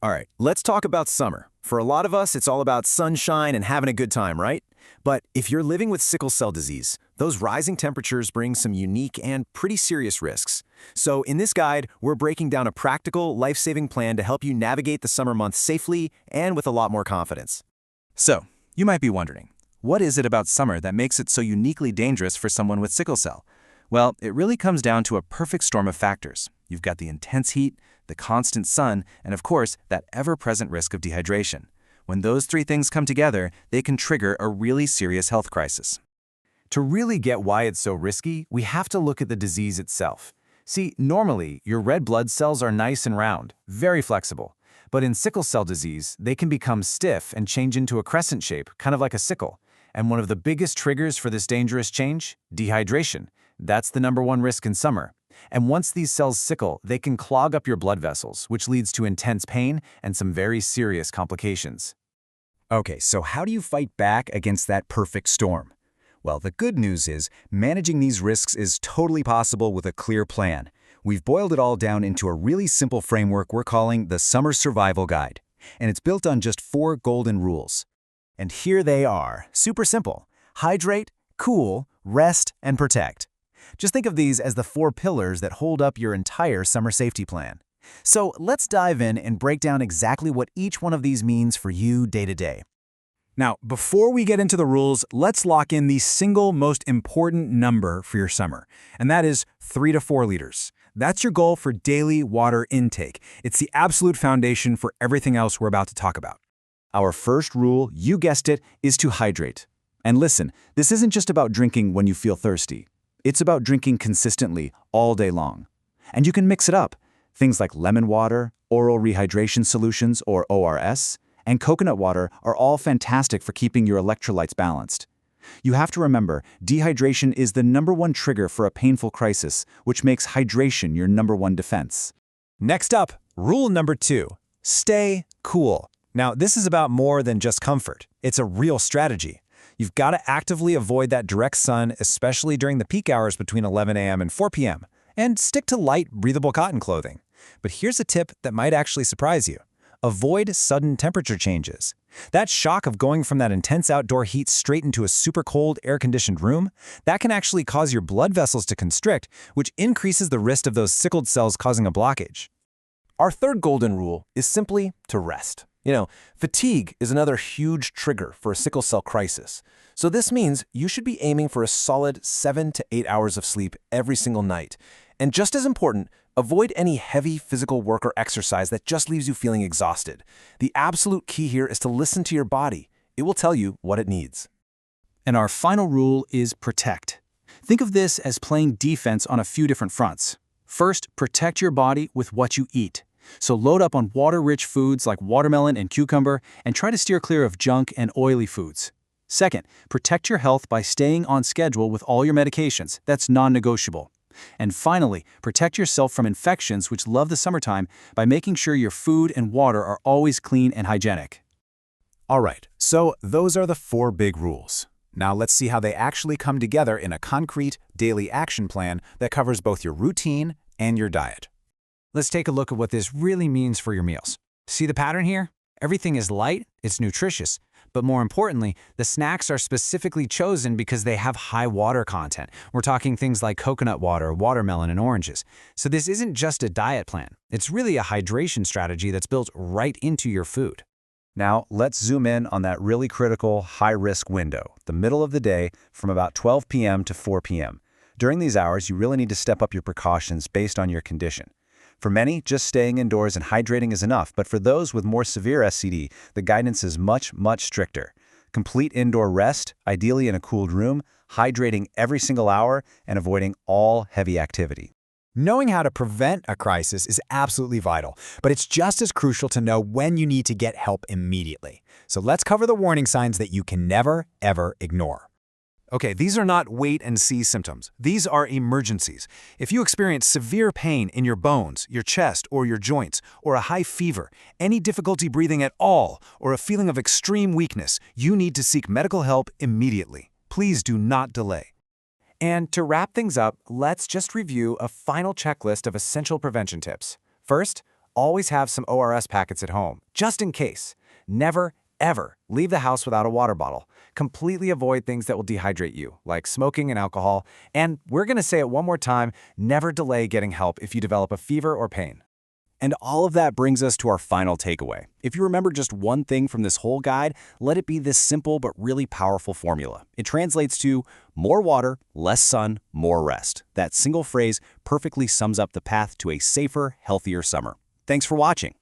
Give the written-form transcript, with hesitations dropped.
All right, let's talk about summer. For a lot of us, it's all about sunshine and having a good time, right? But if you're living with sickle cell disease, those rising temperatures bring some unique and pretty serious risks. So in this guide, we're breaking down a practical, life-saving plan to help you navigate the summer months safely and with a lot more confidence. So, you might be wondering, what is it about summer that makes it so uniquely dangerous for someone with sickle cell? Well, it really comes down to a perfect storm of factors. You've got the intense heat, the constant sun, and of course, that ever-present risk of dehydration. When those three things come together, they can trigger a really serious health crisis. To really get why it's so risky, we have to look at the disease itself. See, normally, your red blood cells are nice and round, very flexible. But in sickle cell disease, they can become stiff and change into a crescent shape, kind of like a sickle. And one of the biggest triggers for this dangerous change? Dehydration. That's the #1 risk in summer. And once these cells sickle, they can clog up your blood vessels, which leads to intense pain and some very serious complications. Okay, so how do you fight back against that perfect storm? Well, the good news is managing these risks is totally possible with a clear plan. We've boiled it all down into a really simple framework we're calling the Summer Survival Guide. And it's built on just 4 golden rules. And here they are, super simple. Hydrate, cool, rest, and protect. Just think of these as the 4 pillars that hold up your entire summer safety plan. So let's dive in and break down exactly what each one of these means for you day to day. Now, before we get into the rules, let's lock in the single most important number for your summer, and that is 3 to 4 liters. That's your goal for daily water intake. It's the absolute foundation for everything else we're about to talk about. Our first rule, you guessed it, is to hydrate. And listen, this isn't just about drinking when you feel thirsty. It's about drinking consistently all day long. And you can mix it up. Things like lemon water, oral rehydration solutions or ORS, and coconut water are all fantastic for keeping your electrolytes balanced. You have to remember, dehydration is the #1 trigger for a painful crisis, which makes hydration your #1 defense. Next up, rule number 2, stay cool. Now, this is about more than just comfort. It's a real strategy. You've got to actively avoid that direct sun, especially during the peak hours between 11 a.m. and 4 p.m., and stick to light, breathable cotton clothing. But here's a tip that might actually surprise you. Avoid sudden temperature changes. That shock of going from that intense outdoor heat straight into a super cold, air-conditioned room, that can actually cause your blood vessels to constrict, which increases the risk of those sickled cells causing a blockage. Our third golden rule is simply to rest. Fatigue is another huge trigger for a sickle cell crisis. So this means you should be aiming for a solid 7 to 8 hours of sleep every single night. And just as important, avoid any heavy physical work or exercise that just leaves you feeling exhausted. The absolute key here is to listen to your body. It will tell you what it needs. And our final rule is protect. Think of this as playing defense on a few different fronts. First, protect your body with what you eat. So load up on water-rich foods like watermelon and cucumber, and try to steer clear of junk and oily foods. Second, protect your health by staying on schedule with all your medications. That's non-negotiable. And finally, protect yourself from infections which love the summertime by making sure your food and water are always clean and hygienic. All right, so those are the 4 big rules. Now let's see how they actually come together in a concrete, daily action plan that covers both your routine and your diet. Let's take a look at what this really means for your meals. See the pattern here? Everything is light, it's nutritious, but more importantly, the snacks are specifically chosen because they have high water content. We're talking things like coconut water, watermelon, and oranges. So this isn't just a diet plan. It's really a hydration strategy that's built right into your food. Now, let's zoom in on that really critical high-risk window, the middle of the day from about 12 p.m. to 4 p.m. During these hours, you really need to step up your precautions based on your condition. For many, just staying indoors and hydrating is enough, but for those with more severe SCD, the guidance is much, much stricter. Complete indoor rest, ideally in a cooled room, hydrating every single hour, and avoiding all heavy activity. Knowing how to prevent a crisis is absolutely vital, but it's just as crucial to know when you need to get help immediately. So let's cover the warning signs that you can never, ever ignore. Okay, these are not wait-and-see symptoms. These are emergencies. If you experience severe pain in your bones, your chest, or your joints, or a high fever, any difficulty breathing at all, or a feeling of extreme weakness, you need to seek medical help immediately. Please do not delay. And to wrap things up, let's just review a final checklist of essential prevention tips. First, Always have some ORS packets at home, just in case. Never, ever leave the house without a water bottle. Completely avoid things that will dehydrate you, like smoking and alcohol. And we're going to say it one more time, never delay getting help if you develop a fever or pain. And all of that brings us to our final takeaway. If you remember just one thing from this whole guide, let it be this simple but really powerful formula. It translates to more water, less sun, more rest. That single phrase perfectly sums up the path to a safer, healthier summer. Thanks for watching.